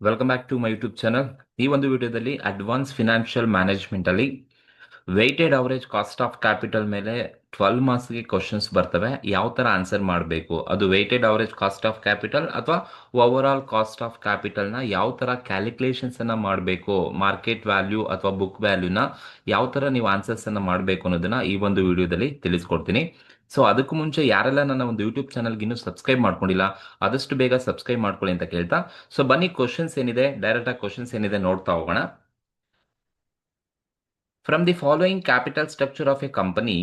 Welcome back to my YouTube channel. ಈ ಒಂದು ವಿಡಿಯೋದಲ್ಲಿ ಅಡ್ವಾನ್ಸ್ ಫಿನಾನ್ಷಿಯಲ್ ಮ್ಯಾನೇಜ್ಮೆಂಟ್ ಅಲ್ಲಿ weighted average cost of capital ಮೇಲೆ 12 ಮಾರ್ಕ್ಸ್ಗೆ ಕ್ವಶನ್ಸ್ ಬರ್ತವೆ. ಯಾವ ತರ ಆನ್ಸರ್ ಮಾಡಬೇಕು, ಅದು weighted average cost of capital ಅಥವಾ ಓವರ್ ಆಲ್ ಕಾಸ್ಟ್ ಆಫ್ ಕ್ಯಾಪಿಟಲ್ನ ಯಾವ ತರ ಕ್ಯಾಲ್ಕುಲೇಷನ್ಸ್ ಅನ್ನ ಮಾಡಬೇಕು, ಮಾರ್ಕೆಟ್ ವ್ಯಾಲ್ಯೂ ಅಥವಾ ಬುಕ್ ವ್ಯಾಲ್ಯೂನ ಯಾವ ತರ ನೀವು ಆನ್ಸರ್ಸ್ ಅನ್ನ ಮಾಡಬೇಕು ಅನ್ನೋದನ್ನ ಈ ಒಂದು ವಿಡಿಯೋದಲ್ಲಿ ತಿಳಿಸ್ಕೊಡ್ತೀನಿ. ಸೊ ಅದಕ್ಕೂ ಮುಂಚೆ ಯಾರೆಲ್ಲ ನನ್ನ ಒಂದು ಯೂಟ್ಯೂಬ್ ಚಾನಲ್ಗೆ ಇನ್ನೂ ಸಬ್ಸ್ಕ್ರೈಬ್ ಮಾಡ್ಕೊಂಡಿಲ್ಲ, ಆದಷ್ಟು ಬೇಗ ಸಬ್ಸ್ಕ್ರೈಬ್ ಮಾಡ್ಕೊಳ್ಳಿ ಅಂತ ಕೇಳ್ತಾ, ಸೊ ಬನ್ನಿ ಕ್ವಶನ್ಸ್ ಏನಿದೆ ಡೈರೆಕ್ಟ್ ಆಗಿ ಕ್ವಶನ್ಸ್ ಏನಿದೆ ನೋಡ್ತಾ ಹೋಗೋಣ. From the following capital structure of a company,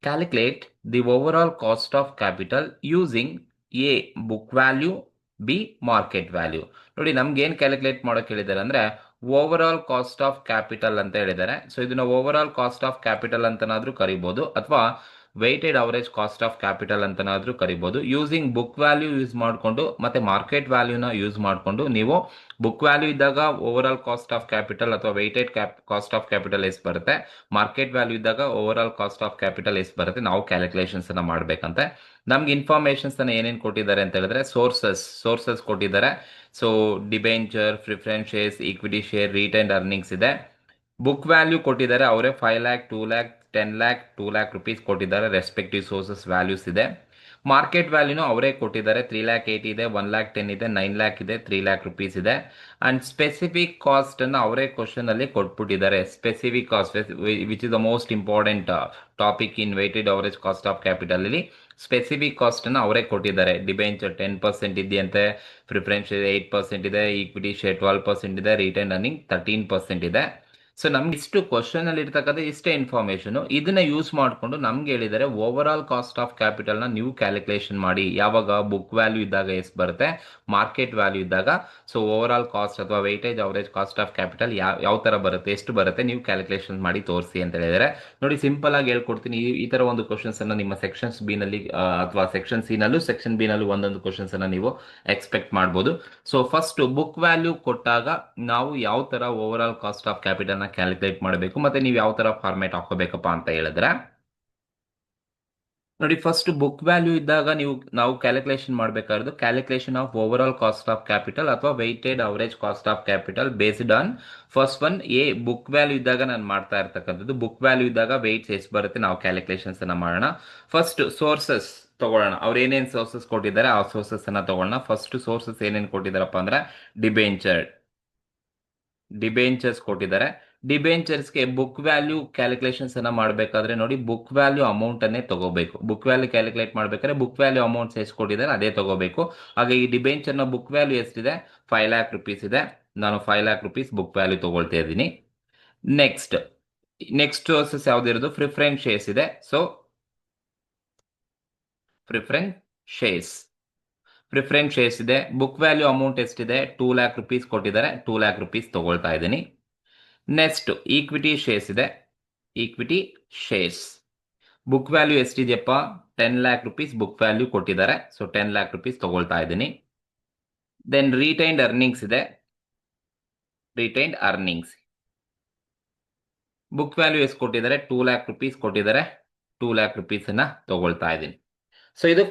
calculate the overall cost of capital using A. book value, B. market value. ನೋಡಿ ನಮ್ಗೆ ಏನ್ ಕ್ಯಾಲ್ಕುಲೇಟ್ ಮಾಡೋಕೆ ಹೇಳಿದ್ದಾರೆ ಅಂದ್ರೆ overall cost of capital ಅಂತ ಹೇಳಿದ್ದಾರೆ. ಸೊ ಇದನ್ನ overall cost of capital ಅಂತನಾದ್ರೂ ಕರಿಬಹುದು ಅಥವಾ weighted average cost of capital ಅಂತನಾದ್ರೂ ಕರಿಬಹುದು. ಯೂಸಿಂಗ್ ಬುಕ್ ವ್ಯಾಲ್ಯೂ ಯೂಸ್ ಮಾಡಿಕೊಂಡು ಮತ್ತೆ ಮಾರ್ಕೆಟ್ ವ್ಯಾಲ್ಯೂನ ಯೂಸ್ ಮಾಡಿಕೊಂಡು ನೀವು ಬುಕ್ ವ್ಯಾಲ್ಯೂ ಇದ್ದಾಗ over all cost of capital ಅಥವಾ ವೆಯ್ಟೆಡ್ ಕಾಸ್ಟ್ ಆಫ್ ಕ್ಯಾಪಿಟಲ್ ಎಷ್ಟು ಬರುತ್ತೆ, ಮಾರ್ಕೆಟ್ ವ್ಯಾಲ್ಯೂ ಇದ್ದಾಗ over all cost of capital ಎಷ್ಟು ಬರುತ್ತೆ, ನಾವು ಕ್ಯಾಲ್ಕುಲೇಷನ್ಸ್ ಅನ್ನ ಮಾಡ್ಬೇಕಂತೆ. ನಮ್ಗೆ ಇನ್ಫಾರ್ಮೇಶನ್ಸ್ ಅನ್ನ ಏನೇನು ಕೊಟ್ಟಿದ್ದಾರೆ ಅಂತ ಹೇಳಿದ್ರೆ ಸೋರ್ಸಸ್ ಕೊಟ್ಟಿದ್ದಾರೆ. So debenture, preference shares, equity share, retained earnings ಇದೆ. ಬುಕ್ ವ್ಯಾಲ್ಯೂ ಕೊಟ್ಟಿದ್ದಾರೆ ಅವರೇ 5 lakh, 2 lakh, 10 lakh, 2 lakh rupees ಕೊಟ್ಟಿದ್ದಾರೆ. ರೆಸ್ಪೆಕ್ಟಿವ್ ಸೋರ್ಸಸ್ ವ್ಯಾಲ್ಯೂಸ್ ಇದೆ. ಮಾರ್ಕೆಟ್ ವ್ಯಾಲ್ಯೂನು ಅವರೇ ಕೊಟ್ಟಿದ್ದಾರೆ. 3,80,000 ಇದೆ, 1,10,000 ಇದೆ, 9 lakh ಇದೆ, 3 lakh rupees ಇದೆ. ಅಂಡ್ ಸ್ಪೆಸಿಫಿಕ್ ಕಾಸ್ಟ್ ಅನ್ನು ಅವರೇ ಕ್ವಶನ್ ಅಲ್ಲಿ ಕೊಟ್ಬಿಟ್ಟಿದ್ದಾರೆ. Specific cost which is the most important topic in weighted average cost of capital ಅಲ್ಲಿ ಸ್ಪೆಸಿಫಿಕ್ ಕಾಸ್ಟ್ ಅನ್ನು ಅವರೇ ಕೊಟ್ಟಿದ್ದಾರೆ. ಡಿಬೆಂಚರ್ 10% ಇದೆಯಂತೆ, ಪ್ರಿಫರೆನ್ಸ್ 8% ಇದೆ, ಈಕ್ವಿಟಿ ಶೇರ್ 12% ಇದೆ, ರಿಟರ್ನ್ ಅರ್ನಿಂಗ್ 13% ಇದೆ. ಸೊ ನಮ್ಗೆ ಇಷ್ಟು ಕ್ವಶನ್ ಅಲ್ಲಿ ಇರ್ತಕ್ಕಂಥ ಇಷ್ಟೇ ಇನ್ಫಾರ್ಮೇಶನ್, ಇದನ್ನ ಯೂಸ್ ಮಾಡಿಕೊಂಡು ನಮ್ಗೆ ಹೇಳಿದರೆ over all cost of capital ನ ನೀವು ಕ್ಯಾಲ್ಕುಲೇಷನ್ ಮಾಡಿ. ಯಾವಾಗ ಬುಕ್ ವ್ಯಾಲ್ಯೂ ಇದ್ದಾಗ ಎಷ್ಟು ಬರುತ್ತೆ, ಮಾರ್ಕೆಟ್ ವ್ಯಾಲ್ಯೂ ಇದ್ದಾಗ. ಸೊ ಓವರ್ ಆಲ್ ಕಾಸ್ಟ್ ಅಥವಾ weightage average cost of capital ಯಾವ ತರ ಬರುತ್ತೆ, ಎಷ್ಟು ಬರುತ್ತೆ, ನೀವು ಕ್ಯಾಲ್ಕುಲೇಷನ್ ಮಾಡಿ ತೋರಿಸಿ ಅಂತ ಹೇಳಿದರೆ. ನೋಡಿ ಸಿಂಪಲ್ ಆಗಿ ಹೇಳ್ಕೊಡ್ತೀನಿ. ಈ ತರ ಒಂದು ಕ್ವಶನ್ಸ್ ಅನ್ನ ನಿಮ್ಮ ಸೆಕ್ಷನ್ಸ್ ಬಿ ನಲ್ಲಿ ಅಥವಾ ಸೆಕ್ಷನ್ ಸಿ ನಲ್ಲೂ ಸೆಕ್ಷನ್ ಬಿ ನಲ್ಲೂ ಒಂದೊಂದು ಕ್ವಶನ್ಸ್ ಅನ್ನ ನೀವು ಎಕ್ಸ್ಪೆಕ್ಟ್ ಮಾಡಬಹುದು. ಸೊ ಫಸ್ಟ್ ಬುಕ್ ವ್ಯಾಲ್ಯೂ ಕೊಟ್ಟಾಗ ನಾವು ಯಾವ ತರ over all cost of capital ನ ಕ್ಯಾಲ್ಕುಲೇಟ್ ಮಾಡಬೇಕು ಮತ್ತೆ ನೀವು ಯಾವ ತರ ಫಾರ್ಮೇಟ್ ಹಾಕೋಬೇಕಪ್ಪ ಅಂತ ಹೇಳಿದ್ರೆ, ನೋಡಿ ಫಸ್ಟ್ ಬುಕ್ ವ್ಯಾಲ್ಯೂ ಇದ್ದಾಗ ನಾವು ಕ್ಯಾಲ್ಕುಲೇಷನ್ ಮಾಡಬೇಕಾಗಿರೋದು calculation of overall cost of capital ಅಥವಾ weighted average cost of capital based on first one a book value ಇದ್ದಾಗ ನಾನು ಮಾಡ್ತಾ ಇರ್ತಕ್ಕಂಥದ್ದು. ಬುಕ್ ವ್ಯಾಲ್ಯೂ ಇದ್ದಾಗ ವೆಯ್ಟ್ಸ್ ಎಷ್ಟು ಬರುತ್ತೆ ನಾವು ಕ್ಯಾಲ್ಕುಲೇಷನ್ಸ್ ಅನ್ನ ಮಾಡೋಣ. ಫಸ್ಟ್ ಸೋರ್ಸಸ್ ತಗೊಳ್ಳೋಣ. ಅವ್ರು ಏನೇನು ಸೋರ್ಸಸ್ ಕೊಟ್ಟಿದ್ದಾರೆ ಆ ಸೋರ್ಸಸ್ ಅನ್ನ ತಗೊಳ್ಳೋಣ. ಫಸ್ಟ್ ಸೋರ್ಸಸ್ ಏನೇನು ಕೊಟ್ಟಿದ್ದಾರಪ್ಪ ಅಂದ್ರೆ ಡಿಬೆಂಚರ್ಸ್ ಕೊಟ್ಟಿದ್ದಾರೆ. ಡಿಬೆಂಚರ್ಸ್ಗೆ ಬುಕ್ ವ್ಯಾಲ್ಯೂ ಕ್ಯಾಲ್ಕುಲೇಷನ್ಸ್ ಅನ್ನ ಮಾಡಬೇಕಾದ್ರೆ ನೋಡಿ ಬುಕ್ ವ್ಯಾಲ್ಯೂ ಅಮೌಂಟ್ ಅನ್ನೇ ತಗೋಬೇಕು. ಬುಕ್ ವ್ಯಾಲ್ಯೂ ಕ್ಯಾಲ್ಕುಲೇಟ್ ಮಾಡಬೇಕಾದ್ರೆ ಬುಕ್ ವ್ಯಾಲ್ಯೂ ಅಮೌಂಟ್ಸ್ ಎಷ್ಟು ಕೊಟ್ಟಿದ್ದಾರೆ ಅದೇ ತಗೋಬೇಕು. ಹಾಗೆ ಈ ಡಿಬೆಂಚರ್ ನ ಬುಕ್ ವ್ಯಾಲ್ಯೂ ಎಷ್ಟಿದೆ, 5 lakh rupees ಇದೆ. ನಾನು 5 lakh rupees ಬುಕ್ ವ್ಯಾಲ್ಯೂ ತಗೊಳ್ತಾ ಇದ್ದೀನಿ. ನೆಕ್ಸ್ಟ್ ಸೋರ್ಸಸ್ ಯಾವ್ದಿರೋದು, ಪ್ರಿಫರೆನ್ಸ್ ಶೇರ್ಸ್ ಇದೆ. ಸೊ ಪ್ರಿಫರೆನ್ಸ್ ಶೇರ್ಸ್ ಇದೆ. ಬುಕ್ ವ್ಯಾಲ್ಯೂ ಅಮೌಂಟ್ ಎಷ್ಟಿದೆ, 2 lakh rupees ಕೊಟ್ಟಿದ್ದಾರೆ, 2 lakh rupees ತಗೊಳ್ತಾ ಇದ್ದೀನಿ. ನೆಕ್ಸ್ಟ್ ಈಕ್ವಿಟಿ ಶೇರ್ಸ್ ಇದೆ. ಈಕ್ವಿಟಿ ಶೇರ್ಸ್ ಬುಕ್ ವ್ಯಾಲ್ಯೂ ಎಷ್ಟಿದೆಯಪ್ಪ, 10 lakh rupees ಬುಕ್ ವ್ಯಾಲ್ಯೂ ಕೊಟ್ಟಿದ್ದಾರೆ. ಸೊ 10 lakh rupees ತಗೊಳ್ತಾ ಇದ್ದೀನಿ. ದೆನ್ ರಿಟೈನ್ಡ್ ಅರ್ನಿಂಗ್ಸ್ ಇದೆ. ರಿಟೈನ್ಡ್ ಅರ್ನಿಂಗ್ಸ್ ಬುಕ್ ವ್ಯಾಲ್ಯೂ ಎಷ್ಟು ಕೊಟ್ಟಿದ್ದಾರೆ, 2 lakh rupees ಕೊಟ್ಟಿದ್ದಾರೆ, 2 lakh rupees ಅನ್ನ ತಗೊಳ್ತಾ ಇದ್ದೀನಿ. ಸೊ ಇದು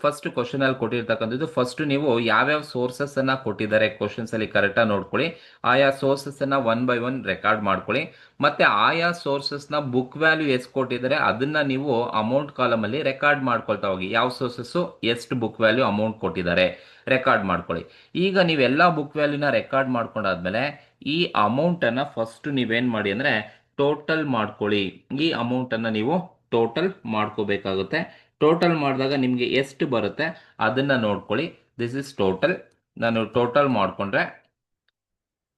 ಫಸ್ಟ್ ಕ್ವಶನ್ ಅಲ್ಲಿ ಕೊಟ್ಟಿರ್ತಕ್ಕಂಥದ್ದು. ಫಸ್ಟ್ ನೀವು ಯಾವ್ಯಾವ ಸೋರ್ಸಸ್ ಅನ್ನ ಕೊಟ್ಟಿದ್ದಾರೆ ಕ್ವಶನ್ಸ್ ಅಲ್ಲಿ ಕರೆಕ್ಟ್ ಆಗಿ ನೋಡ್ಕೊಳ್ಳಿ. ಆಯಾ ಸೋರ್ಸಸ್ ಅನ್ನ 1 by 1 ರೆಕಾರ್ಡ್ ಮಾಡ್ಕೊಳ್ಳಿ. ಮತ್ತೆ ಆಯಾ ಸೋರ್ಸಸ್ ನ ಬುಕ್ ವ್ಯಾಲ್ಯೂ ಎಷ್ಟು ಕೊಟ್ಟಿದ್ದಾರೆ ಅದನ್ನ ನೀವು ಅಮೌಂಟ್ ಕಾಲಮ್ ಅಲ್ಲಿ ರೆಕಾರ್ಡ್ ಮಾಡ್ಕೊಳ್ತಾ ಹೋಗಿ. ಯಾವ ಸೋರ್ಸಸ್ ಎಷ್ಟು ಬುಕ್ ವ್ಯಾಲ್ಯೂ ಅಮೌಂಟ್ ಕೊಟ್ಟಿದ್ದಾರೆ ರೆಕಾರ್ಡ್ ಮಾಡ್ಕೊಳ್ಳಿ. ಈಗ ನೀವೆಲ್ಲಾ ಬುಕ್ ವ್ಯಾಲ್ಯೂನ ರೆಕಾರ್ಡ್ ಮಾಡ್ಕೊಂಡಾದ್ಮೇಲೆ ಈ ಅಮೌಂಟ್ ಅನ್ನ ಫಸ್ಟ್ ನೀವೇನ್ ಮಾಡಿ ಅಂದ್ರೆ ಟೋಟಲ್ ಮಾಡ್ಕೊಳ್ಳಿ. ಈ ಅಮೌಂಟ್ ಅನ್ನ ನೀವು ಟೋಟಲ್ ಮಾಡ್ಕೋಬೇಕಾಗುತ್ತೆ. ಟೋಟಲ್ ಮಾಡಿದಾಗ ನಿಮಗೆ ಎಷ್ಟು ಬರುತ್ತೆ ಅದನ್ನ ನೋಡ್ಕೊಳ್ಳಿ. This is total. ನಾನು ಟೋಟಲ್ ಮಾಡ್ಕೊಂಡ್ರೆ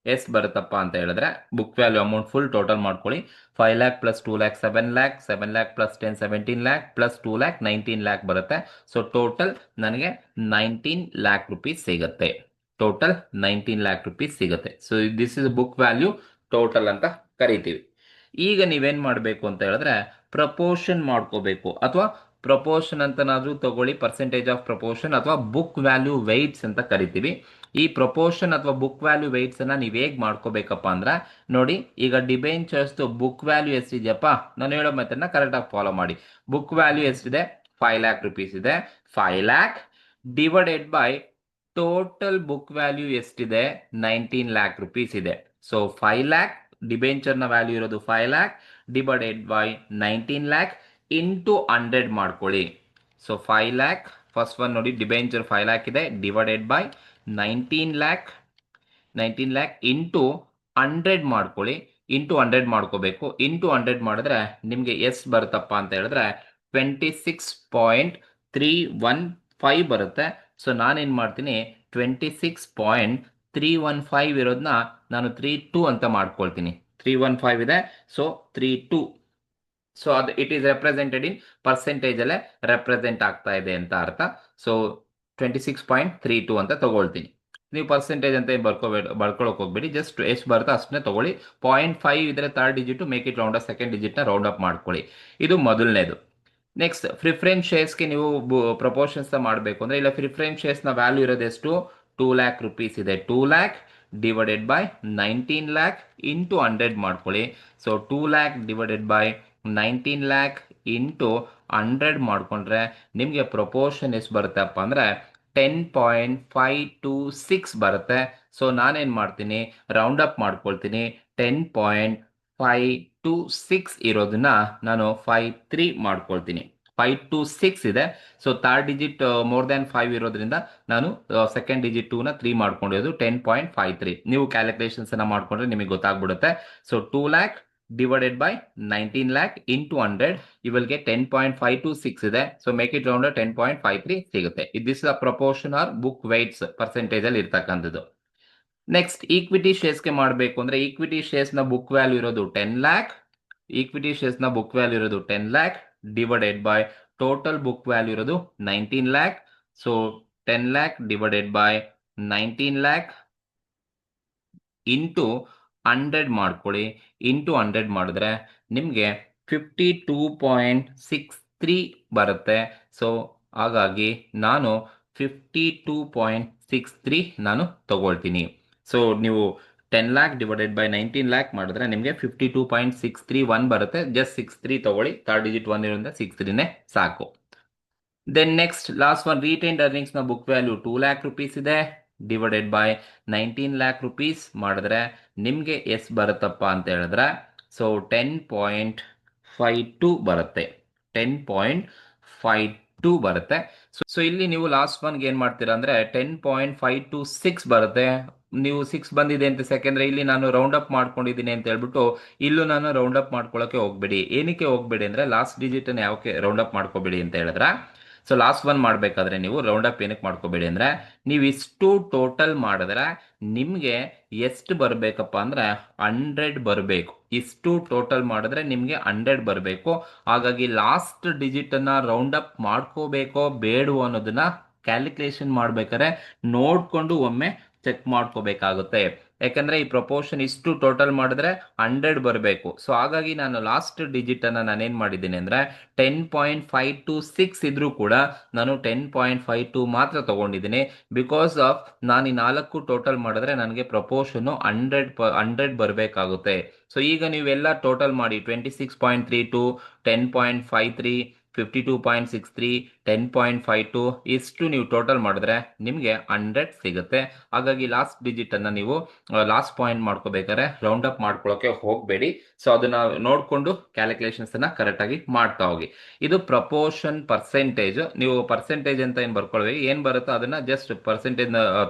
ಎಷ್ಟು ಬರುತ್ತಪ್ಪ ಅಂತ ಹೇಳಿದ್ರೆ book value amount full total ಮಾಡ್ಕೊಳ್ಳಿ. 5 lakh plus 2 lakh 7 lakh, 7 lakh plus 10 17 lakh plus 2 lakh 19 lakh ಬರುತ್ತೆ. ಸೊ ಟೋಟಲ್ ನನಗೆ 19 lakh rupees ಸಿಗುತ್ತೆ. ಟೋಟಲ್ 19 lakh rupees ಸಿಗುತ್ತೆ. So this is book value total ಅಂತ ಕರಿತೀವಿ. ಈಗ ನೀವೇನ್ ಮಾಡಬೇಕು ಅಂತ ಹೇಳಿದ್ರೆ ಪ್ರಪೋರ್ಷನ್ ಮಾಡ್ಕೋಬೇಕು, ಅಥವಾ ಪ್ರಪೋರ್ಷನ್ ಅಂತನಾದ್ರೂ ತಗೊಳ್ಳಿ, ಪರ್ಸೆಂಟೇಜ್ ಆಫ್ ಪ್ರಪೋರ್ಷನ್ ಅಥವಾ ಬುಕ್ ವ್ಯಾಲ್ಯೂ ವೆಯ್ಟ್ಸ್ ಅಂತ ಕರಿತೀವಿ. ಈ ಪ್ರಪೋರ್ಷನ್ ಅಥವಾ ಬುಕ್ ವ್ಯಾಲ್ಯೂ ವೆಯ್ಟ್ಸ್ ಅನ್ನ ನೀವ್ ಹೇಗ್ ಮಾಡ್ಕೋಬೇಕಪ್ಪ ಅಂದ್ರೆ ನೋಡಿ, ಈಗ ಡಿಬೆಂಚರ್ಸ್ ಬುಕ್ ವ್ಯಾಲ್ಯೂ ಎಷ್ಟಿದೆಯಪ್ಪ, ನಾನು ಹೇಳೋ ಮೆಥಡ್ ನ ಕರೆಕ್ಟ್ ಆಗಿ ಫಾಲೋ ಮಾಡಿ. ಬುಕ್ ವ್ಯಾಲ್ಯೂ ಎಷ್ಟಿದೆ, 5 lakh rupees ಇದೆ. 5 lakh divided by total book value ಎಷ್ಟಿದೆ? 19 ಲ್ಯಾಕ್ ರುಪೀಸ್ ಇದೆ. ಸೊ 5 ಲ್ಯಾಕ್ ಡಿಬೆಂಚರ್ನ ವ್ಯಾಲ್ಯೂ ಇರೋದು 5 lac divided by 19 lac into 100 ಮಾಡ್ಕೊಳ್ಳಿ. ಸೊ 5 ಲ್ಯಾಕ್ ಫಸ್ಟ್ ಒನ್ ನೋಡಿ, ಡಿಬೆಂಚರ್ 5 ಲ್ಯಾಕ್ ಇದೆ, ಡಿವೈಡೆಡ್ ಬೈ 19 ಲ್ಯಾಕ್ ಇಂಟು 100 ಮಾಡ್ಕೊಳ್ಳಿ. ಇಂಟು 100 ಮಾಡ್ಕೋಬೇಕು. ಇಂಟು 100 ಮಾಡಿದ್ರೆ ನಿಮಗೆ ಎಷ್ಟು ಬರುತ್ತಪ್ಪ ಅಂತ ಹೇಳಿದ್ರೆ 26.315 ಬರುತ್ತೆ. ಸೊ ನಾನೇನು ಮಾಡ್ತೀನಿ, 26.315 ಇರೋದನ್ನ ನಾನು 32 ಅಂತ ಮಾಡ್ಕೊಳ್ತೀನಿ. 315 ಇದೆ, ಸೊ 32. ಸೊ ಅದು it is represented in percentage ಅಲ್ಲೇ ರೆಪ್ರೆಸೆಂಟ್ ಆಗ್ತಾ ಇದೆ ಅಂತ ಅರ್ಥ. ಸೊ 26.32 ಅಂತ ತಗೊಳ್ತೀನಿ. ನೀವು ಪರ್ಸೆಂಟೇಜ್ ಅಂತ ಬರ್ಕೊಳಕ್ ಹೋಗ್ಬೇಡಿ, ಜಸ್ಟ್ ಎಷ್ಟು ಬರುತ್ತೆ ಅಷ್ಟನ್ನೇ ತಗೊಳ್ಳಿ. 0.5 ಇದ್ರೆ third digit, make it round up, second ಡಿಜಿಟ್ನ ರೌಂಡ್ ಅಪ್ ಮಾಡ್ಕೊಳ್ಳಿ. ಇದು ಮೊದಲನೇದು. ನೆಕ್ಸ್ಟ್ ಪ್ರಿಫರೆನ್ಸ್ ಶೇರ್ಸ್ಗೆ ನೀವು ಪ್ರಪೋರ್ಷನ್ಸ್ ಮಾಡಬೇಕು ಅಂದ್ರೆ, ಇಲ್ಲ ಪ್ರಿಫರೆನ್ಸ್ ಶೇರ್ಸ್ನ ವ್ಯಾಲ್ಯೂ ಇರೋದು ಎಷ್ಟು? 2 ಲ್ಯಾಕ್ ರುಪೀಸ್ ಇದೆ. 2 lac divided by 19 lac into 100 ಮಾಡ್ಕೊಳ್ಳಿ. So 2 lac divided by 19 lac into 100 ಮಾಡ್ಕೊಂಡ್ರೆ ನಿಮಗೆ ಪ್ರಪೋರ್ಷನ್ ಎಷ್ಟು ಬರುತ್ತಪ್ಪ ಅಂದರೆ 10.526 ಬರುತ್ತೆ. ಸೊ ನಾನೇನು ಮಾಡ್ತೀನಿ, ರೌಂಡ್ ಅಪ್ ಮಾಡ್ಕೊಳ್ತೀನಿ. 10.526 ಇರೋದನ್ನ ನಾನು 53 ಮಾಡ್ಕೊಳ್ತೀನಿ. 526 ಇದೆ. So third digit more than 5 ಇರೋದ್ರಿಂದ ನಾನು ಸೆಕೆಂಡ್ ಡಿಜಿಟ್ 2ನ 3 ಮಾಡ್ಕೊಂಡಿರೋದು 10.53. ನೀವು ಕ್ಯಾಲ್ಕುಲೇಷನ್ಸ್ ಅನ್ನ ಮಾಡ್ಕೊಂಡ್ರೆ ನಿಮಗೆ ಗೊತ್ತಾಗ್ಬಿಡುತ್ತೆ. So 2 lac divided by 19 lakh into 100, you will get 10.526 ಇದೆ. ಸೊ ಮೇಕ್ ಇಟ್ ರೌಂಡ್ 10.53 ಸಿಗುತ್ತೆ. This is a proportion or book weights percentage ಅಲ್ಲಿ ಇರ್ತಕ್ಕಂಥದ್ದು. ನೆಕ್ಸ್ಟ್ ಈಕ್ವಿಟಿ ಶೇರ್ಸ್ಗೆ ಮಾಡಬೇಕು ಅಂದ್ರೆ, ಈಕ್ವಿಟಿ ಶೇರ್ಸ್ನ ಬುಕ್ ವ್ಯಾಲ್ಯೂ ಇರೋದು 10 ಲ್ಯಾಕ್. ಈಕ್ವಿಟಿ ಶೇರ್ಸ್ನ ಬುಕ್ ವ್ಯಾಲ್ಯೂ ಇರೋದು 10 lac divided by total book value ಇರೋದು 19 lac. So 10 lac divided by 19 lac into 100 ಮಾಡ್ಕೊಳ್ಳಿ. Into 100 ಮಾಡಿದ್ರೆ ನಿಮಗೆ 52.63 ಬರುತ್ತೆ. ಸೊ ಹಾಗಾಗಿ ನಾನು 52.63 ನಾನು ತಗೊಳ್ತೀನಿ. ಸೊ ನೀವು 10 ಲ್ಯಾಕ್ ಡಿವೈಡೆಡ್ ಬೈ 19 ಲ್ಯಾಕ್ ಮಾಡಿದ್ರೆ ನಿಮಗೆ 52.631 ಬರುತ್ತೆ. ಜಸ್ಟ್ 63 ತಗೊಳ್ಳಿ, ಥರ್ಡ್ ಡಿಜಿಟ್ 1 ಇರೋದ್ರಿಂದ 63ನೇ ಸಾಕು. Then next last one, retained ಅರ್ನಿಂಗ್ಸ್ನ ಬುಕ್ ವ್ಯಾಲ್ಯೂ 2 ಲ್ಯಾಕ್ ರುಪೀಸ್ ಇದೆ, ಡಿವೈಡೆಡ್ ಬೈ 19 ಲ್ಯಾಕ್ ರುಪೀಸ್ ಮಾಡಿದ್ರೆ ನಿಮಗೆ ಎಷ್ಟು ಬರುತ್ತಪ್ಪ ಅಂತ ಹೇಳಿದ್ರೆ, ಸೊ 10.52 ಬರುತ್ತೆ. 10.52 ಬರುತ್ತೆ. ಸೊ ಇಲ್ಲಿ ನೀವು ಲಾಸ್ಟ್ ಒನ್ಗೆ ಏನು ಮಾಡ್ತೀರಾ ಅಂದರೆ 10.526 ಬರುತ್ತೆ. ನೀವು 6 ಬಂದಿದೆ ಅಂತ ಯಾಕೆಂದ್ರೆ ಇಲ್ಲಿ ನಾನು ರೌಂಡ್ ಅಪ್ ಮಾಡ್ಕೊಂಡಿದ್ದೀನಿ ಅಂತ ಹೇಳ್ಬಿಟ್ಟು ಇಲ್ಲೂ ನಾನು ರೌಂಡ್ ಅಪ್ ಮಾಡ್ಕೊಳ್ಳೋಕೆ ಹೋಗ್ಬೇಡಿ. ಏನಕ್ಕೆ ಹೋಗ್ಬೇಡಿ ಅಂದರೆ, ಲಾಸ್ಟ್ ಡಿಜಿಟನ್ನು ಯಾವಕ್ಕೆ ರೌಂಡ್ ಅಪ್ ಮಾಡ್ಕೋಬೇಡಿ ಅಂತ ಹೇಳಿದ್ರೆ, ಸೊ ಲಾಸ್ಟ್ ಒನ್ ಮಾಡಬೇಕಾದ್ರೆ ನೀವು ರೌಂಡ್ ಅಪ್ ಏನಕ್ಕೆ ಮಾಡ್ಕೋಬೇಡಿ ಅಂದರೆ, ನೀವು ಇಷ್ಟು ಟೋಟಲ್ ಮಾಡಿದ್ರೆ ನಿಮಗೆ ಎಷ್ಟು ಬರಬೇಕಪ್ಪ ಅಂದರೆ 100 ಬರಬೇಕು. ಇಷ್ಟು ಟೋಟಲ್ ಮಾಡಿದ್ರೆ ನಿಮಗೆ 100 ಬರಬೇಕು. ಹಾಗಾಗಿ ಲಾಸ್ಟ್ ಡಿಜಿಟನ್ನು ರೌಂಡ್ ಅಪ್ ಮಾಡ್ಕೋಬೇಕೋ ಬೇಡವೋ ಅನ್ನೋದನ್ನ ಕ್ಯಾಲ್ಕುಲೇಷನ್ ಮಾಡ್ಬೇಕಾದ್ರೆ ನೋಡಿಕೊಂಡು ಒಮ್ಮೆ ಚೆಕ್ ಮಾಡ್ಕೋಬೇಕಾಗುತ್ತೆ. ಯಾಕಂದ್ರೆ ಈ ಪ್ರಪೋರ್ಷನ್ ಇಷ್ಟು ಟೋಟಲ್ ಮಾಡಿದ್ರೆ 100 ಬರಬೇಕು. ಸೊ ಹಾಗಾಗಿ ನಾನು ಲಾಸ್ಟ್ ಡಿಜಿಟ್ ಅನ್ನ ನಾನೇನ್ ಮಾಡಿದ್ದೀನಿ ಅಂದ್ರೆ 10.526 ಇದ್ರೂ ಕೂಡ ನಾನು 10.52 ಮಾತ್ರ ತಗೊಂಡಿದ್ದೀನಿ. ಬಿಕಾಸ್ ಆಫ್ ನಾನು ಈ 4 ಟೋಟಲ್ ಮಾಡಿದ್ರೆ ನನಗೆ ಪ್ರಪೋರ್ಷನ್ 100 ಬರಬೇಕಾಗುತ್ತೆ. ಸೊ ಈಗ ನೀವೆಲ್ಲ ಟೋಟಲ್ ಮಾಡಿ 26.32, 10.53, 52.63, 10.52 ಇಷ್ಟು ನೀವು ಟೋಟಲ್ ಮಾಡಿದ್ರೆ ನಿಮಗೆ 100 ಸಿಗುತ್ತೆ. ಹಾಗಾಗಿ ಲಾಸ್ಟ್ ಡಿಜಿಟ್ ಅನ್ನ ನೀವು ಲಾಸ್ಟ್ ಪಾಯಿಂಟ್ ಮಾಡ್ಕೋಬೇಕಾದ್ರೆ ರೌಂಡ್ ಅಪ್ ಮಾಡ್ಕೊಳ್ಳೋಕೆ ಹೋಗಬೇಡಿ. ಸೊ ಅದನ್ನ ನೋಡಿಕೊಂಡು ಕ್ಯಾಲ್ಕುಲೇಷನ್ಸ್ ಅನ್ನ ಕರೆಕ್ಟ್ ಆಗಿ ಮಾಡ್ತಾ ಹೋಗಿ. ಇದು ಪ್ರಪೋರ್ಷನ್ ಪರ್ಸೆಂಟೇಜ್. ನೀವು ಪರ್ಸೆಂಟೇಜ್ ಅಂತ ಏನು ಬರ್ಕೊಳ್ಬೇಕು, ಏನು ಬರುತ್ತೋ ಅದನ್ನ ಜಸ್ಟ್ ಪರ್ಸೆಂಟೇಜ್